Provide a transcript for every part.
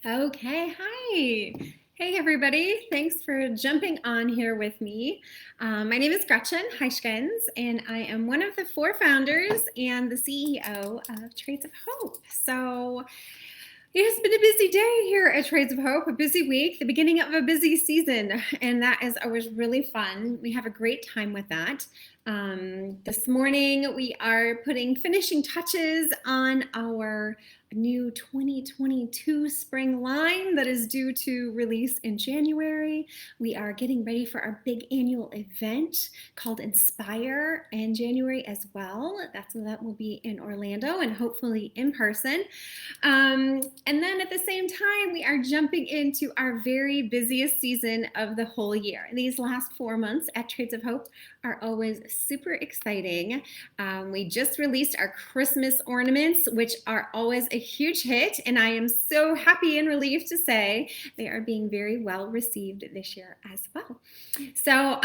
Okay, hi. Hey, everybody. Thanks for jumping on here with me. My name is Gretchen Huijskens, and I am one of the four founders and the CEO of Trades of Hope. So it has been a busy day here at Trades of Hope, a busy week, the beginning of a busy season, and that is always really fun. We have a great time with that. This morning, we are putting finishing touches on our new 2022 spring line that is due to release in January. We are getting ready for our big annual event called Inspire in January as well. That will be in Orlando and hopefully in person. And then at the same time, we are jumping into our very busiest season of the whole year. These last 4 months at Trades of Hope are always super exciting. We just released our Christmas ornaments, which are always a huge hit, and I am so happy and relieved to say they are being very well received this year as well. So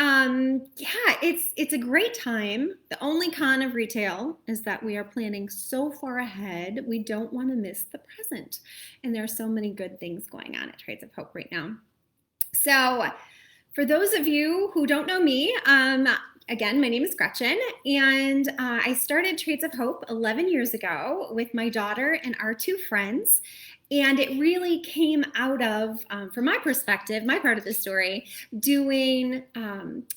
yeah, it's a great time. The only con of retail is that we are planning so far ahead, we don't want to miss the present. And there are so many good things going on at Trades of Hope right now. So for those of you who don't know me, again, my name is Gretchen, and I started Trades of Hope 11 years ago with my daughter and our two friends. And it really came out of, from my perspective, my part of the story, doing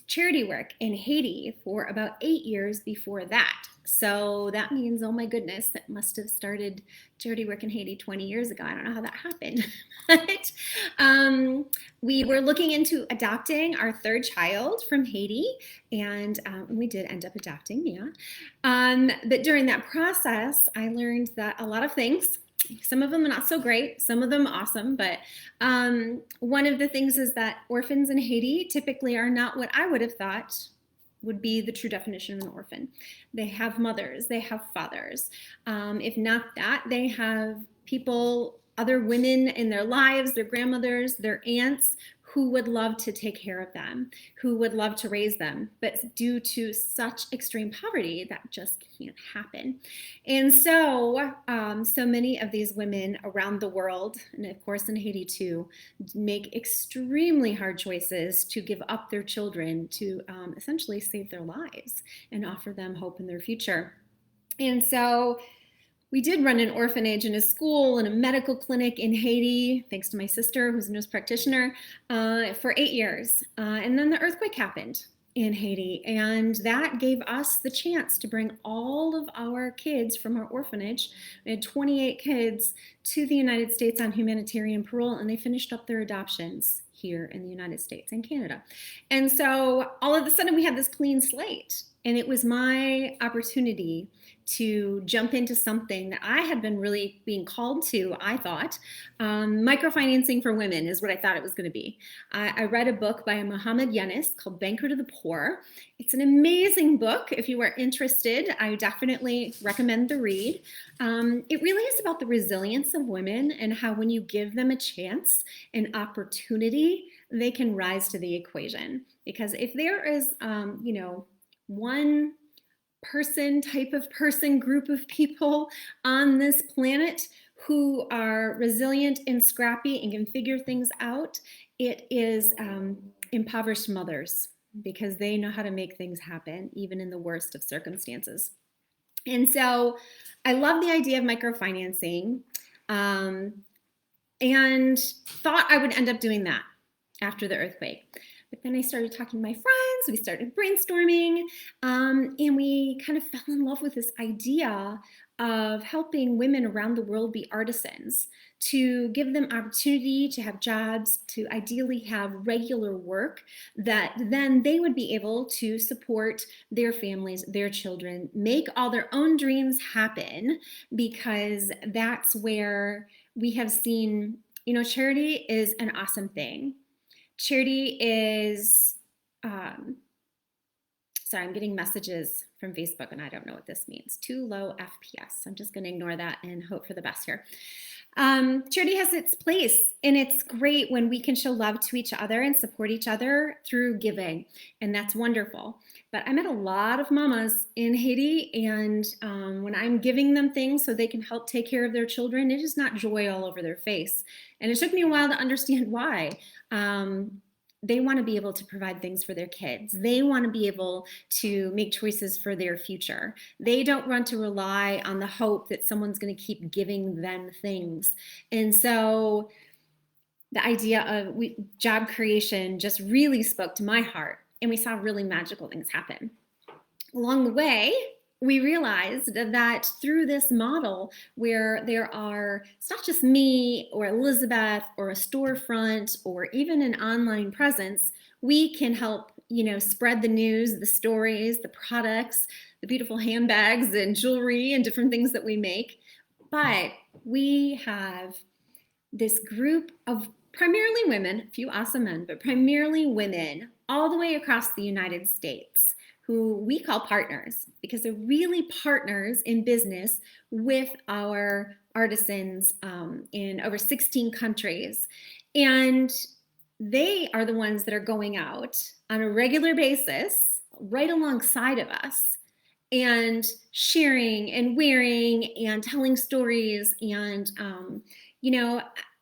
charity work in Haiti for about 8 years before that. So that means, oh my goodness, that must have started charity work in Haiti 20 years ago. I don't know how that happened. But we were looking into adopting our third child from Haiti, and we did end up adopting, yeah. But during that process, I learned that a lot of things, some of them are not so great, some of them awesome, but one of the things is that orphans in Haiti typically are not what I would have thought would be the true definition of an orphan. They have mothers, they have fathers. If not that, they have people, other women in their lives, their grandmothers, their aunts, who would love to take care of them, who would love to raise them, but due to such extreme poverty, that just can't happen. And so, so many of these women around the world, and of course in Haiti too, make extremely hard choices to give up their children to essentially save their lives and offer them hope in their future. And so we did run an orphanage and a school and a medical clinic in Haiti, thanks to my sister, who's a nurse practitioner, for 8 years. And then the earthquake happened in Haiti, and that gave us the chance to bring all of our kids from our orphanage. We had 28 kids to the United States on humanitarian parole, and they finished up their adoptions here in the United States and Canada. And so all of a sudden we had this clean slate, and it was my opportunity to jump into something that I had been really being called to, I thought. Microfinancing for women is what I thought it was going to be. I read a book by Muhammad Yunus called Banker to the Poor. It's an amazing book. If you are interested, I definitely recommend the read. It really is about the resilience of women and how when you give them a chance, an opportunity, they can rise to the equation. Because if there is, one person, type of person, group of people on this planet who are resilient and scrappy and can figure things out, it is impoverished mothers, because they know how to make things happen even in the worst of circumstances. And so I love the idea of microfinancing, and thought I would end up doing that after the earthquake. But then I started talking to my friends, we started brainstorming, and we kind of fell in love with this idea of helping women around the world be artisans, to give them opportunity to have jobs, to ideally have regular work that then they would be able to support their families, their children, make all their own dreams happen, because that's where we have seen, charity is an awesome thing. Charity is, sorry, I'm getting messages from Facebook and I don't know what this means. Too low FPS. I'm just going to ignore that and hope for the best here. Charity has its place, and it's great when we can show love to each other and support each other through giving, and that's wonderful. but I met a lot of mamas in Haiti, and when I'm giving them things so they can help take care of their children, it is not joy all over their face. And it took me a while to understand why. They want to be able to provide things for their kids. They want to be able to make choices for their future. They don't want to rely on the hope that someone's going to keep giving them things. And so the idea of job creation just really spoke to my heart, and we saw really magical things happen. Along the way, we realized that through this model where there are, it's not just me or Elizabeth or a storefront or even an online presence, we can help, spread the news, the stories, the products, the beautiful handbags and jewelry and different things that we make. But we have this group of primarily women, a few awesome men, but primarily women all the way across the United States, who we call partners because they're really partners in business with our artisans in over 16 countries. And they are the ones that are going out on a regular basis right alongside of us and sharing and wearing and telling stories and,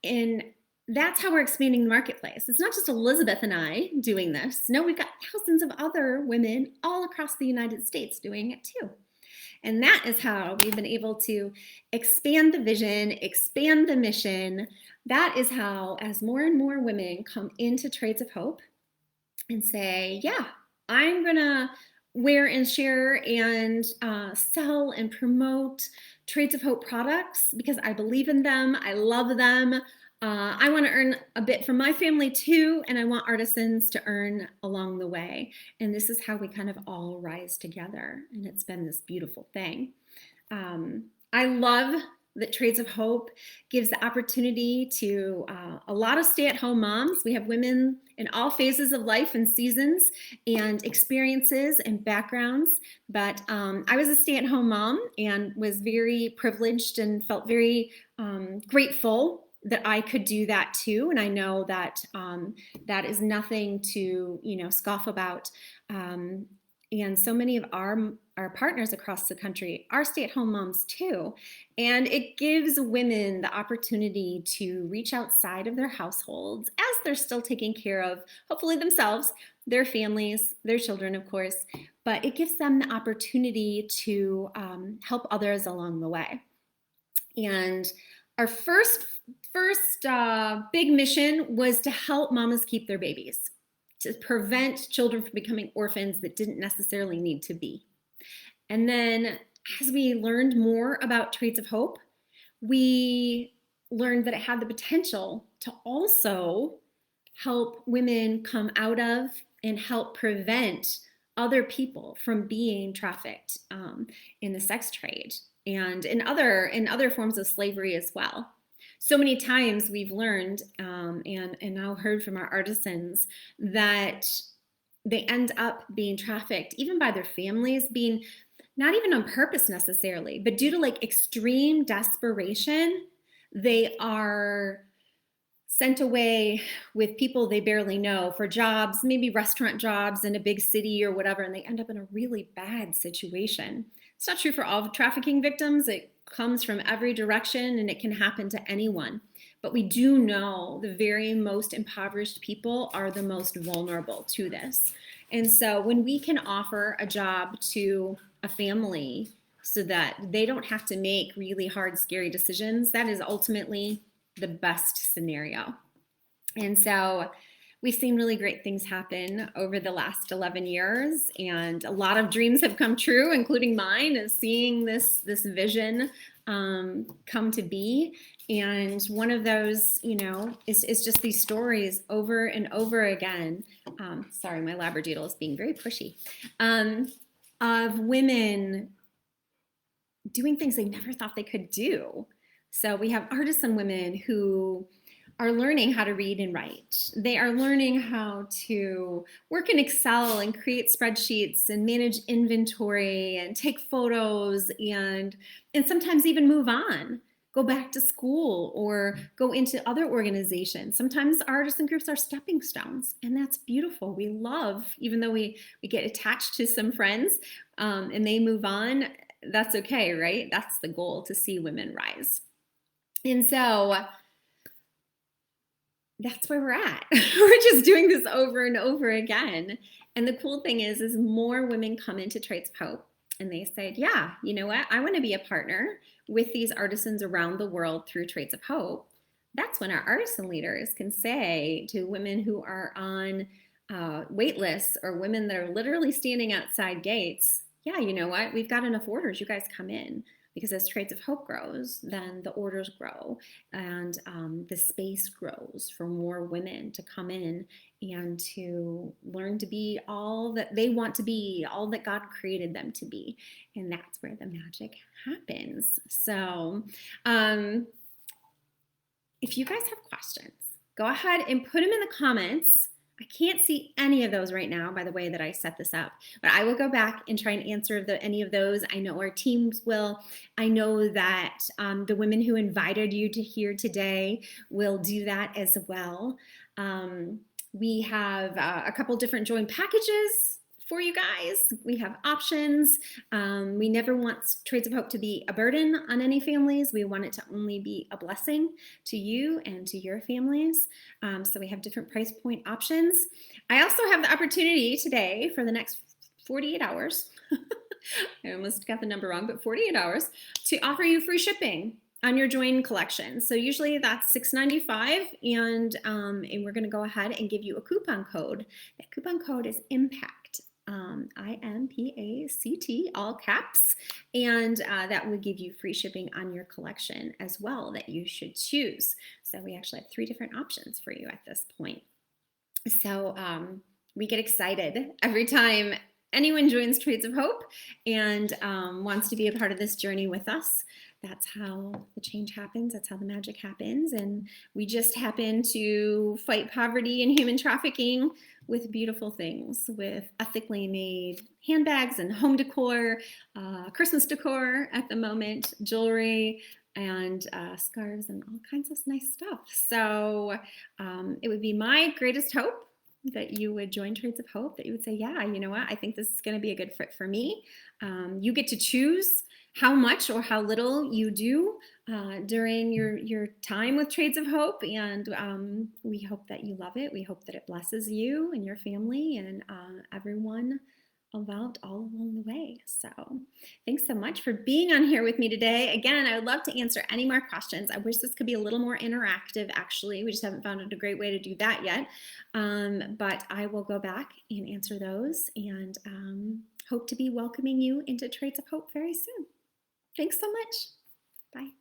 and that's how we're expanding the marketplace. It's not just Elizabeth and I doing this. No, we've got thousands of other women all across the United States doing it too. And that is how we've been able to expand the vision, expand the mission. That is how, as more and more women come into Trades of Hope and say, yeah, I'm going to wear and share and sell and promote Trades of Hope products because I believe in them, I love them. I want to earn a bit from my family too, and I want artisans to earn along the way. And this is how we kind of all rise together, and it's been this beautiful thing. I love that Trades of Hope gives the opportunity to a lot of stay-at-home moms. We have women in all phases of life and seasons and experiences and backgrounds. But I was a stay-at-home mom and was very privileged and felt very grateful that I could do that too. And I know that that is nothing to, scoff about. And so many of our partners across the country are stay-at-home moms too. And it gives women the opportunity to reach outside of their households as they're still taking care of, hopefully themselves, their families, their children, of course, but it gives them the opportunity to help others along the way. And our first big mission was to help mamas keep their babies, to prevent children from becoming orphans that didn't necessarily need to be. And then as we learned more about Trades of Hope, we learned that it had the potential to also help women come out of and help prevent other people from being trafficked in the sex trade and in other forms of slavery as well. So many times we've learned and now heard from our artisans that they end up being trafficked even by their families, being not even on purpose necessarily, but due to extreme desperation, they are sent away with people they barely know for jobs, maybe restaurant jobs in a big city or whatever, and they end up in a really bad situation. It's not true for all trafficking victims. It comes from every direction and it can happen to anyone. But we do know the very most impoverished people are the most vulnerable to this. And so when we can offer a job to a family so that they don't have to make really hard, scary decisions, that is ultimately the best scenario. And so we've seen really great things happen over the last 11 years, and a lot of dreams have come true, including mine, of seeing this vision come to be. And one of those, is just these stories over and over again. Sorry, my Labradoodle is being very pushy. Of women doing things they never thought they could do. So we have artisan women who are learning how to read and write. They are learning how to work in Excel and create spreadsheets and manage inventory and take photos and sometimes even move on. go back to school or go into other organizations. Sometimes artisan groups are stepping stones, and that's beautiful. We love, even though we get attached to some friends and they move on, that's okay, right? That's the goal, to see women rise. And so that's where we're at. We're just doing this over and over again. And the cool thing is more women come into Traits of Hope and they said, yeah, you know what? I want to be a partner with these artisans around the world through Traits of Hope. That's when our artisan leaders can say to women who are on wait lists or women that are literally standing outside gates, yeah, you know what? We've got enough orders. You guys come in. Because as Traits of Hope grows, then the orders grow and the space grows for more women to come in and to learn to be all that they want to be, all that God created them to be. And that's where the magic happens. So if you guys have questions, go ahead and put them in the comments. I can't see any of those right now by the way that I set this up, but I will go back and try and answer any of those. I know our teams will. I know that the women who invited you to here today will do that as well. We have a couple different join packages for you guys. We have options. We never want Traits of Hope to be a burden on any families. We want it to only be a blessing to you and to your families. So we have different price point options. I also have the opportunity today for the next 48 hours, I almost got the number wrong, but 48 hours, to offer you free shipping on your join collection. So usually that's $6.95, and we're gonna go ahead and give you a coupon code. That coupon code is IMPACT. IMPACT, all caps, and that would give you free shipping on your collection as well that you should choose. So we actually have 3 different options for you at this point. So we get excited every time anyone joins Traits of Hope and wants to be a part of this journey with us. That's how the change happens. That's how the magic happens. And we just happen to fight poverty and human trafficking with beautiful things, with ethically made handbags and home decor, Christmas decor at the moment, jewelry, and scarves and all kinds of nice stuff. So it would be my greatest hope that you would join Traits of Hope, that you would say, yeah, you know what, I think this is going to be a good fit for me. You get to choose how much or how little you do during your time with Traits of Hope, and we hope that you love it. We hope that it blesses you and your family and everyone involved all along the way. So thanks so much for being on here with me today. Again, I would love to answer any more questions. I wish this could be a little more interactive, actually. We just haven't found a great way to do that yet. But I will go back and answer those, and hope to be welcoming you into Traits of Hope very soon. Thanks so much. Bye.